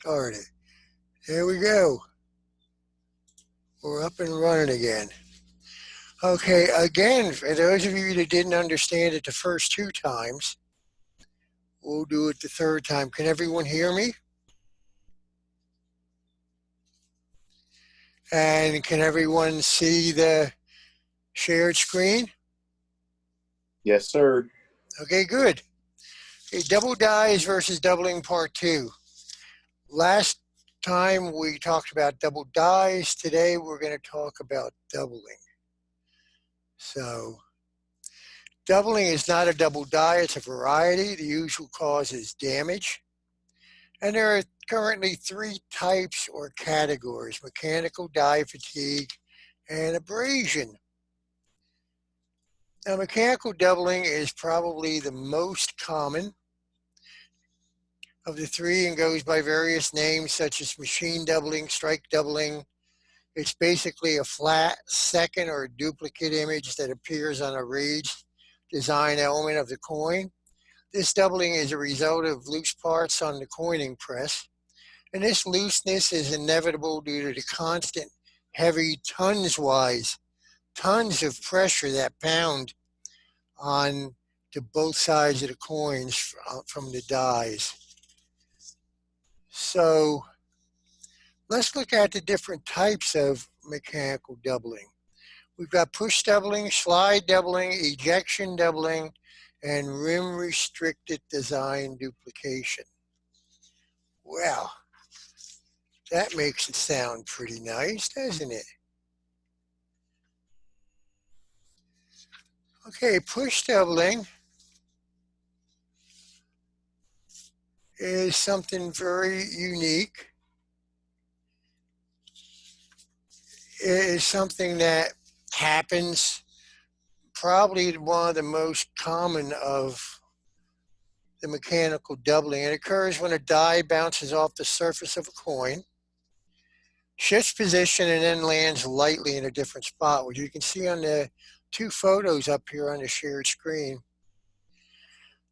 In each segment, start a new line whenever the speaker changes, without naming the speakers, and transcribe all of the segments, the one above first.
started. There we go. We're up and running again. Okay, again, for those of you that didn't understand it the first 2 times, we'll do it the third time. Can everyone hear me? And can everyone see the shared screen?
Yes, sir.
Okay, good. Okay, double dies versus doubling part 2. Last time we talked about double dies. Today we're going to talk about doubling. So doubling is not a double die, it's a variety. The usual cause is damage. And there are currently 3 types or categories: mechanical die fatigue and abrasion. Now, mechanical doubling is probably the most common of the 3 and goes by various names such as machine doubling, strike doubling. It's basically a flat second or duplicate image that appears on a raised design element of the coin. This doubling is a result of loose parts on the coining press, and this looseness is inevitable due to the constant, heavy, tons of pressure that pound on to both sides of the coins from the dies. So let's look at the different types of mechanical doubling. We've got push doubling, slide doubling, ejection doubling, and rim restricted design duplication. Well, that makes it sound pretty nice, doesn't it? Okay, push doubling is something very unique. It is something that happens, probably one of the most common of the mechanical doubling. It occurs when a die bounces off the surface of a coin, shifts position, and then lands lightly in a different spot, which you can see on the 2 photos up here on the shared screen.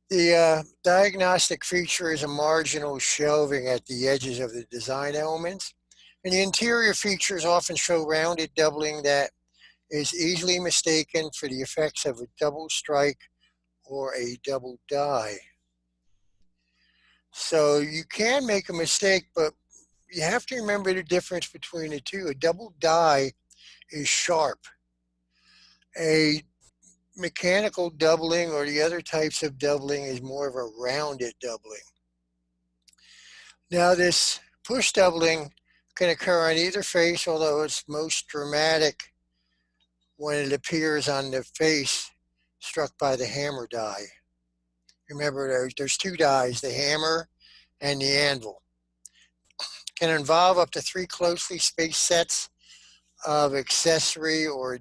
The diagnostic feature is a marginal shelving at the edges of the design elements, and the interior features often show rounded doubling that is easily mistaken for the effects of a double strike or a double die. So you can make a mistake, but you have to remember the difference between the 2. A double die is sharp. A mechanical doubling or the other types of doubling is more of a rounded doubling. Now, this push doubling can occur on either face, although it's most dramatic when it appears on the face struck by the hammer die. Remember, there's 2 dies, the hammer and the anvil. It can involve up to 3 closely spaced sets of accessory or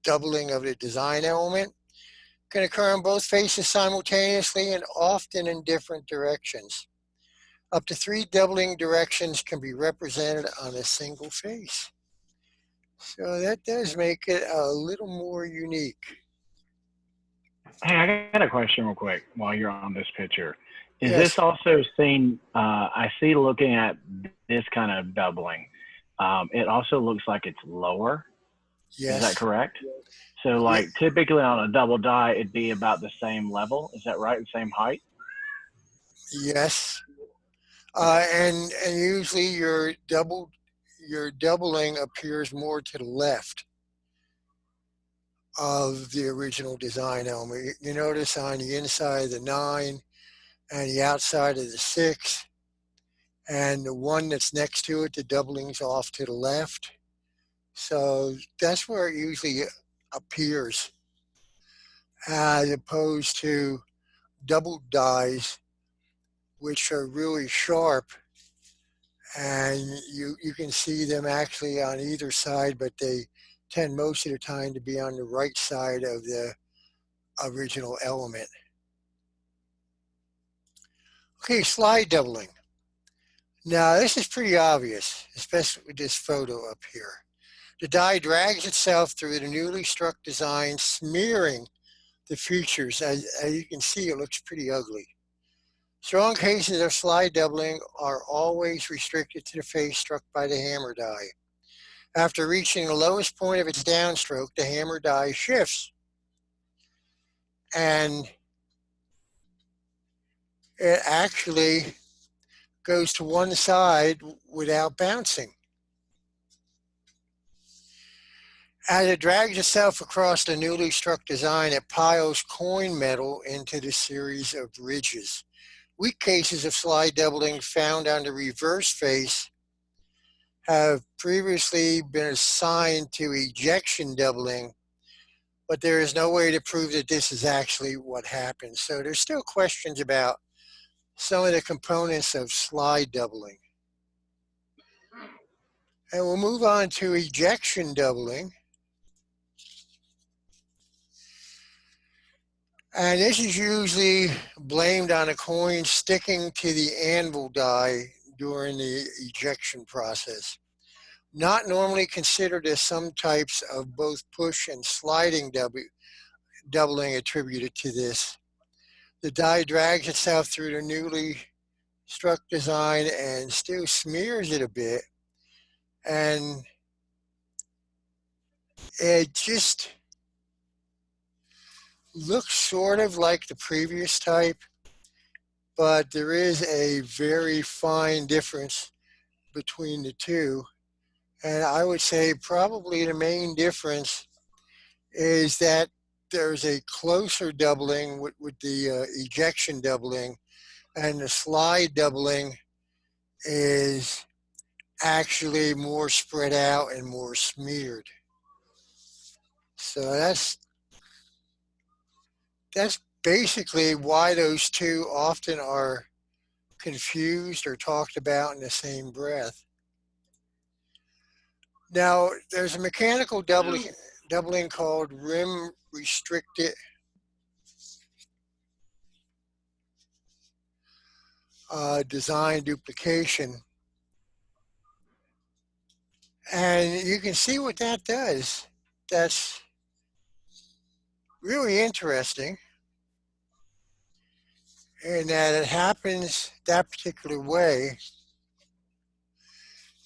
doubling of the design element. It can occur on both faces simultaneously and often in different directions. Up to 3 doubling directions can be represented on a single face. So that does make it a little more unique.
Hey, I got a question real quick while you're on this picture. Is
Yes.
this also seen, I see looking at this kind of doubling, it also looks like it's lower.
Yes.
Is that correct? So like typically on a double die, it'd be about the same level. Is that right? The same height?
Yes. And usually your doubling appears more to the left of the original design element. You notice on the inside of the 9 and the outside of the 6, and the one that's next to it, the doubling's off to the left. So that's where it usually appears, as opposed to double dies, which are really sharp, and you can see them actually on either side, but they tend most of the time to be on the right side of the original element. Okay, slide doubling. Now this is pretty obvious, especially with this photo up here. The die drags itself through the newly struck design, smearing the features. As you can see, it looks pretty ugly. Strong cases of slide doubling are always restricted to the face struck by the hammer die. After reaching the lowest point of its downstroke, the hammer die shifts and it actually goes to one side without bouncing. As it drags itself across the newly struck design, it piles coin metal into the series of ridges. Weak cases of slide doubling found on the reverse face have previously been assigned to ejection doubling, but there is no way to prove that this is actually what happens. So there's still questions about some of the components of slide doubling. And we'll move on to ejection doubling. And this is usually blamed on a coin sticking to the anvil die during the ejection process. Not normally considered as some types of both push and sliding doubling attributed to this. The die drags itself through the newly struck design and still smears it a bit. And it just looks sort of like the previous type, but there is a very fine difference between the two. And I would say probably the main difference is that there's a closer doubling with the ejection doubling, and the slide doubling is actually more spread out and more smeared. So that's basically why those two often are confused or talked about in the same breath. Now, there's a mechanical doubling called rim restricted design duplication. And you can see what that does. That's really interesting in that it happens that particular way.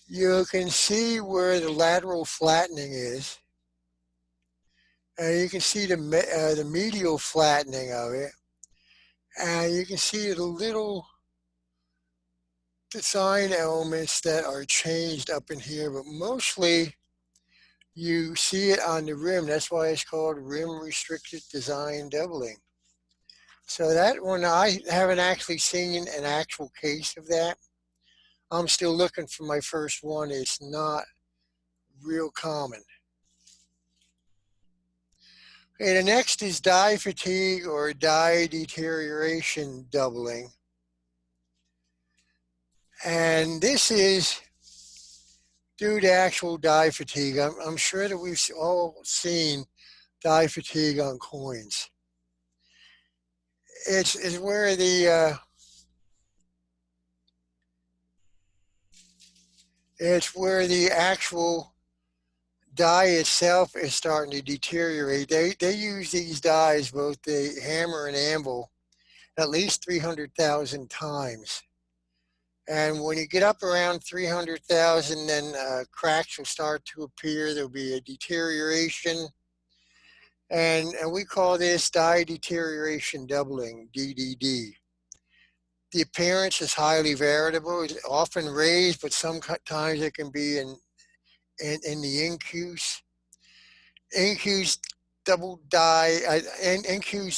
You can see where the lateral flattening is, and you can see the medial flattening of it, and you can see the little design elements that are changed up in here, but mostly you see it on the rim. That's why it's called rim restricted design doubling. So that one, I haven't actually seen an actual case of that. I'm still looking for my first one. It's not real common. Okay, the next is die fatigue or die deterioration doubling. And this is due to actual die fatigue. I'm sure that we've all seen die fatigue on coins. It's where the actual die itself is starting to deteriorate. They use these dies, both the hammer and anvil, at least 300,000 times. And when you get up around 300,000, then cracks will start to appear. There'll be a deterioration. And we call this die deterioration doubling, DDD. The appearance is highly variable. It's often raised, but sometimes it can be in the incuse. Incuse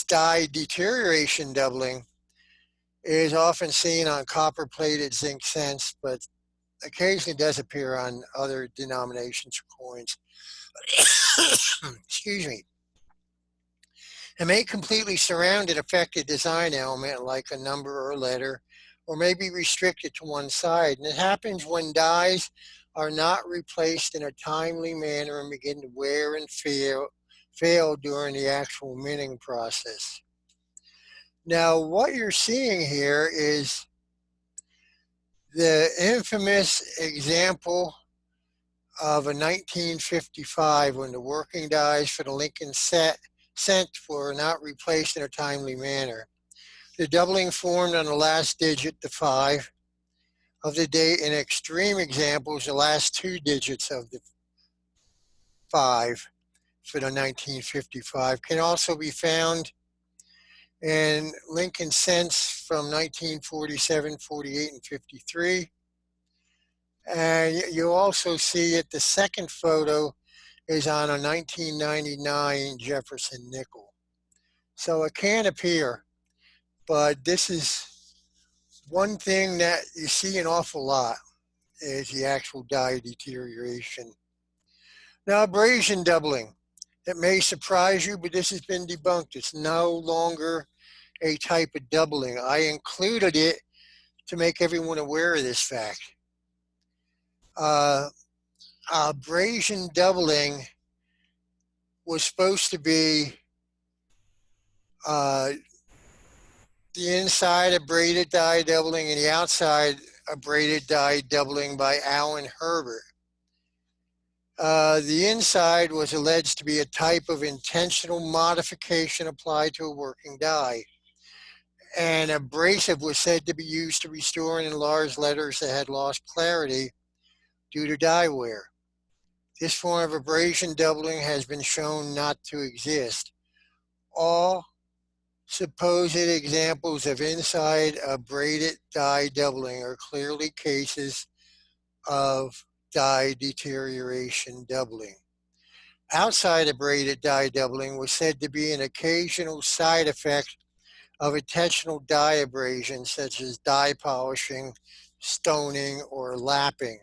die deterioration doubling is often seen on copper-plated zinc cents, but occasionally does appear on other denominations of coins. Excuse me. It may completely surround an affected design element like a number or a letter, or may be restricted to one side. And it happens when dies are not replaced in a timely manner and begin to wear and fail during the actual minting process. Now, what you're seeing here is the infamous example of a 1955 when the working dies for the Lincoln cent were not replaced in a timely manner. The doubling formed on the last digit, the 5, of the date. In extreme examples, the last 2 digits of the 5 for the 1955 can also be found in Lincoln cents from 1947, 48, and 53. And you also see it, the second photo is on a 1999 Jefferson nickel. So it can appear, but this is one thing that you see an awful lot is the actual die deterioration. Now, abrasion doubling. It may surprise you, but this has been debunked. It's no longer a type of doubling. I included it to make everyone aware of this fact. Abrasion doubling was supposed to be the inside abraded die doubling and the outside abraded die doubling by Alan Herbert. The inside was alleged to be a type of intentional modification applied to a working die. And abrasive was said to be used to restore and enlarge letters that had lost clarity due to die wear. This form of abrasion doubling has been shown not to exist. All supposed examples of inside abraded die doubling are clearly cases of die deterioration doubling. Outside abraded die doubling was said to be an occasional side effect of intentional die abrasion, such as die polishing, stoning, or lapping.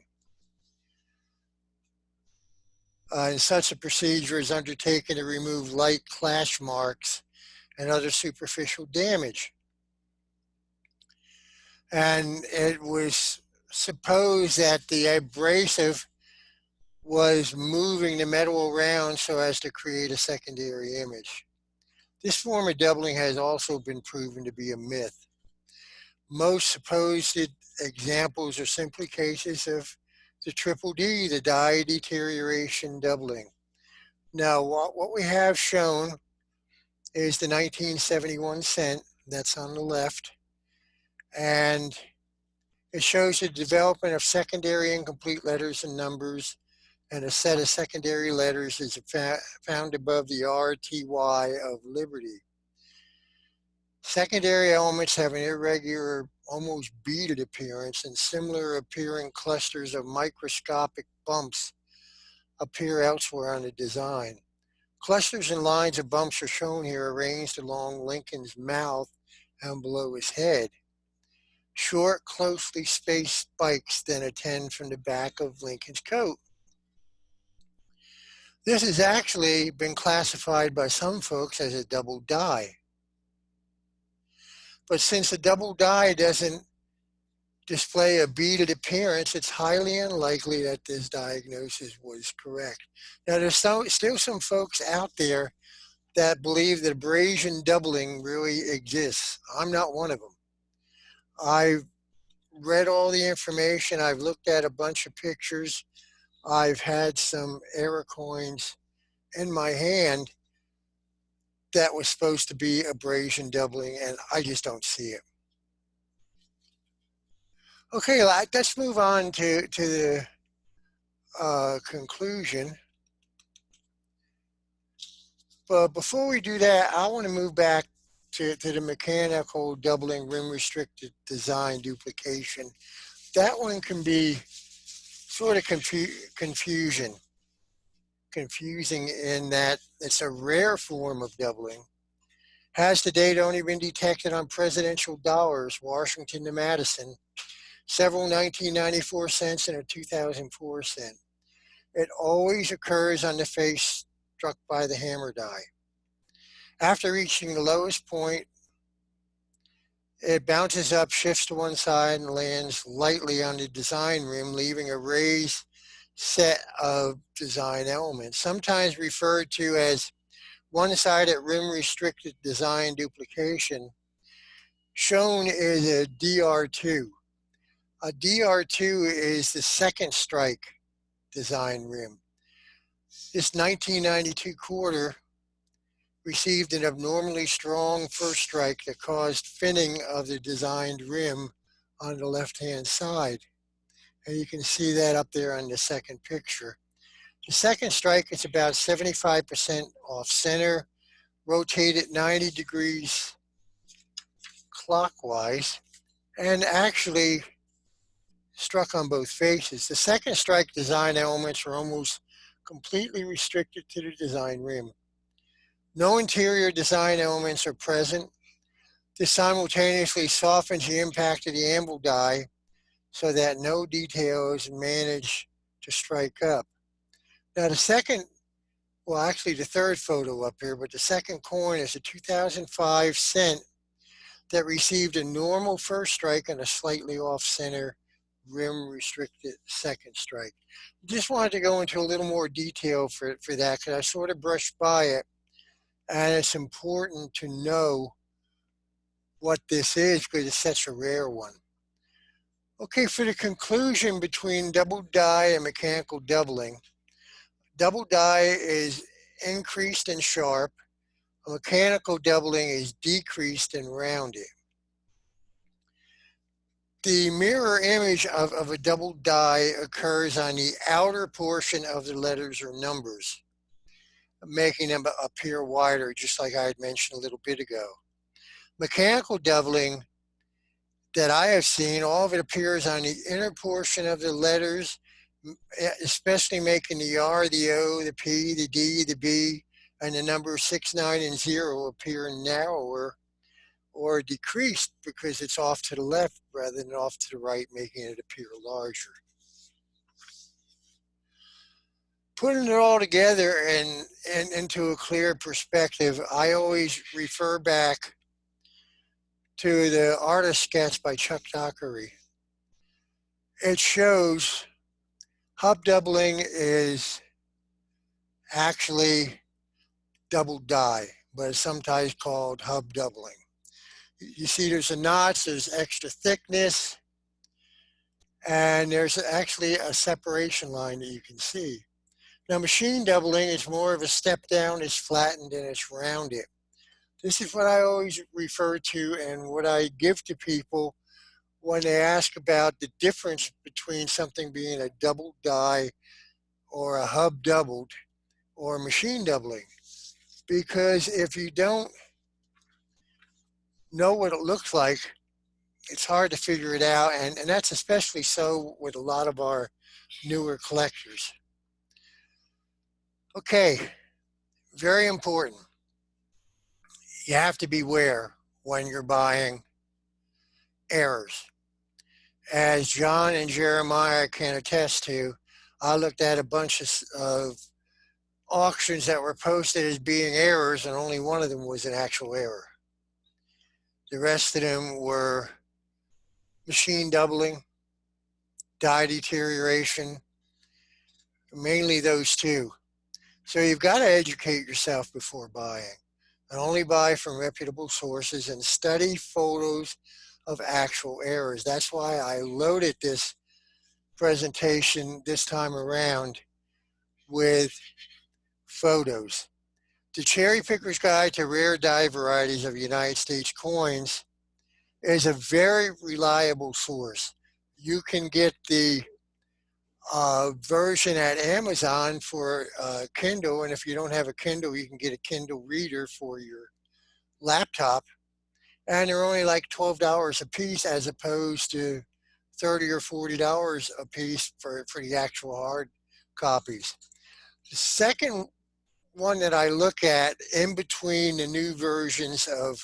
And such a procedure is undertaken to remove light clash marks and other superficial damage. And it was supposed that the abrasive was moving the metal around so as to create a secondary image. This form of doubling has also been proven to be a myth. Most supposed examples are simply cases of the triple D, the die deterioration doubling. Now, what we have shown is the 1971 cent, that's on the left, and it shows the development of secondary incomplete letters and numbers, and a set of secondary letters is found above the RTY of Liberty. Secondary elements have an irregular, almost beaded appearance, and similar appearing clusters of microscopic bumps appear elsewhere on the design. Clusters and lines of bumps are shown here arranged along Lincoln's mouth and below his head. Short, closely spaced spikes then attend from the back of Lincoln's coat. This has actually been classified by some folks as a double die. But since a double die doesn't display a beaded appearance, it's highly unlikely that this diagnosis was correct. Now, there's still some folks out there that believe that abrasion doubling really exists. I'm not one of them. I've read all the information. I've looked at a bunch of pictures. I've had some error coins in my hand that was supposed to be abrasion doubling, and I just don't see it. Okay, let's move on to the conclusion. But before we do that, I want to move back to the mechanical doubling rim restricted design duplication. That one can be sort of confusing in that it's a rare form of doubling. Has to date only been detected on presidential dollars, Washington to Madison, several 1994 cents and a 2004 cent. It always occurs on the face struck by the hammer die. After reaching the lowest point, it bounces up, shifts to one side, and lands lightly on the design rim, leaving a raised set of design elements, sometimes referred to as one-sided rim-restricted design duplication. Shown is a DR2. A DR2 is the second strike design rim. This 1992 quarter received an abnormally strong first strike that caused finning of the designed rim on the left-hand side. And you can see that up there on the second picture. The second strike is about 75% off center, rotated 90 degrees clockwise, and actually struck on both faces. The second strike design elements are almost completely restricted to the design rim. No interior design elements are present. This simultaneously softens the impact of the anvil die so that no details manage to strike up. Now the second, well actually the third photo up here, but the second coin is a 2005 cent that received a normal first strike and a slightly off-center rim restricted second strike. Just wanted to go into a little more detail for that because I sort of brushed by it, and it's important to know what this is because it's such a rare one. Okay, for the conclusion between double die and mechanical doubling, double die is increased and sharp, a mechanical doubling is decreased and rounded. The mirror image of a double die occurs on the outer portion of the letters or numbers, making them appear wider, just like I had mentioned a little bit ago. Mechanical doubling that I have seen, all of it appears on the inner portion of the letters, especially making the R, the O, the P, the D, the B, and the numbers 6, 9, and 0 appear narrower or decreased because it's off to the left rather than off to the right, making it appear larger. Putting it all together and into a clear perspective, I always refer back to the artist sketch by Chuck Dockery. It shows hub doubling is actually double die, but it's sometimes called hub doubling. You see there's a notch, there's extra thickness, and there's actually a separation line that you can see. Now machine doubling is more of a step down, it's flattened and it's rounded. This is what I always refer to and what I give to people when they ask about the difference between something being a double die or a hub doubled or machine doubling. Because if you don't know what it looks like, it's hard to figure it out, and that's especially so with a lot of our newer collectors. Okay, very important. You have to beware when you're buying errors. As John and Jeremiah can attest to, I looked at a bunch of auctions that were posted as being errors, and only one of them was an actual error. The rest of them were machine doubling, die deterioration, mainly those two. So you've got to educate yourself before buying, and only buy from reputable sources and study photos of actual errors. That's why I loaded this presentation this time around with photos. The Cherry Picker's Guide to Rare Die Varieties of United States Coins is a very reliable source. You can get the version at Amazon for Kindle, and if you don't have a Kindle, you can get a Kindle reader for your laptop, and they're only like $12 a piece as opposed to $30 or $40 a piece for the actual hard copies. The second one that I look at in between the new versions of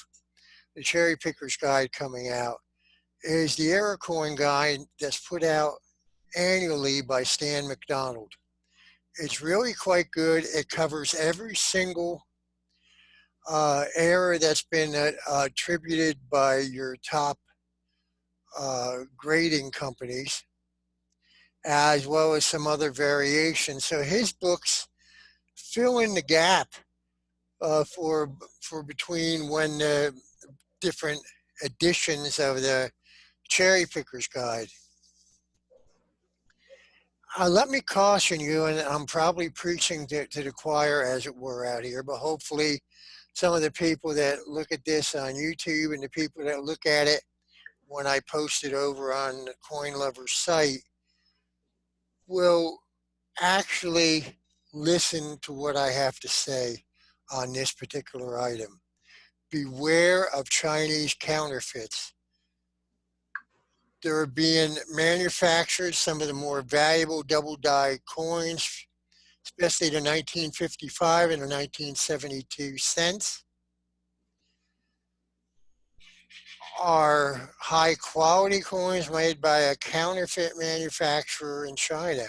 the Cherry Picker's Guide coming out is the Error Coin Guide that's put out annually by Stan McDonald. It's really quite good. It covers every single error that's been attributed by your top grading companies, as well as some other variations. So his books fill in the gap for between when the different editions of the Cherry Picker's Guide. Let me caution you, and I'm probably preaching to the choir as it were out here, but hopefully some of the people that look at this on YouTube and the people that look at it when I post it over on the Coin Lovers site will actually listen to what I have to say on this particular item. Beware of Chinese counterfeits. They're being manufactured, some of the more valuable double die coins, especially the 1955 and the 1972 cents, are high quality coins made by a counterfeit manufacturer in China.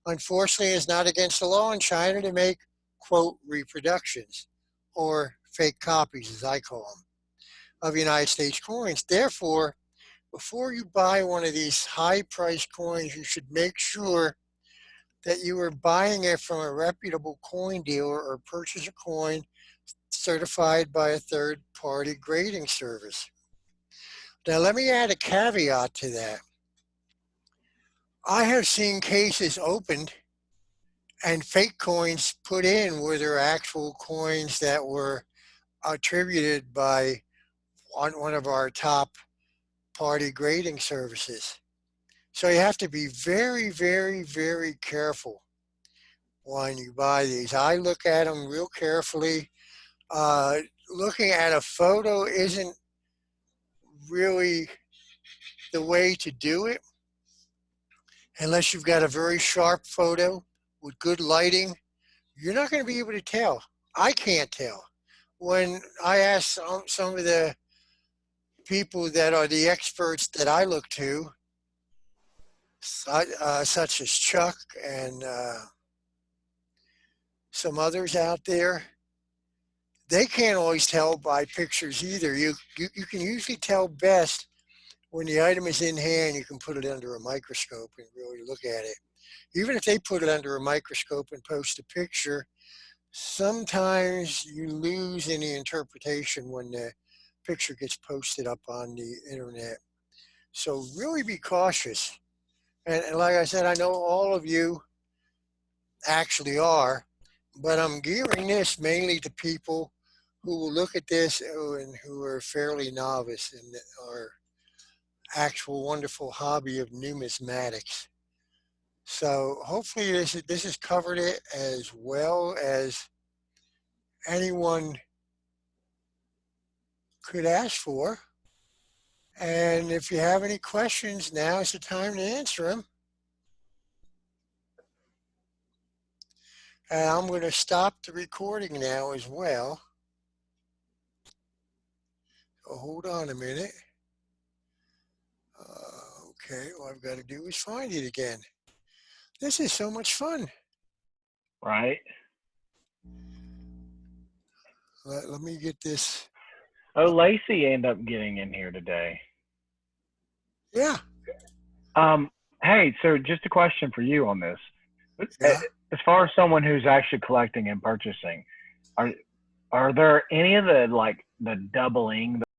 Unfortunately, it's not against the law in China to make, quote, reproductions or fake copies, as I call them, of United States coins. Therefore, before you buy one of these high priced coins, you should make sure that you are buying it from a reputable coin dealer or purchase a coin certified by a third party grading service. Now, let me add a caveat to that. I have seen cases opened and fake coins put in where they're actual coins that were attributed by one of our top party grading services. So you have to be very, very, very careful when you buy these. I look at them real carefully. Looking at a photo isn't really the way to do it unless you've got a very sharp photo with good lighting. You're not going to be able to tell. I can't tell. When I ask some of the people that are the experts that I look to, such as Chuck and some others out there, they can't always tell by pictures either. You can usually tell best when the item is in hand. You can put it under a microscope and really look at it. Even if they put it under a microscope and post a picture, sometimes you lose any interpretation when the picture gets posted up on the internet. So really be cautious. And like I said, I know all of you actually are, but I'm gearing this mainly to people who will look at this and who are fairly novice in our actual wonderful hobby of numismatics. So hopefully this has covered it as well as anyone could ask for. And if you have any questions, now is the time to answer them. And I'm going to stop the recording now as well. So hold on a minute. Okay, all I've got to do is find it again. This is so much fun.
Right.
Let me get this.
Oh, Lacey ended up getting in here today.
Yeah.
Hey, so just a question for you on this.
Yeah.
As far as someone who's actually collecting and purchasing, are there any of the doubling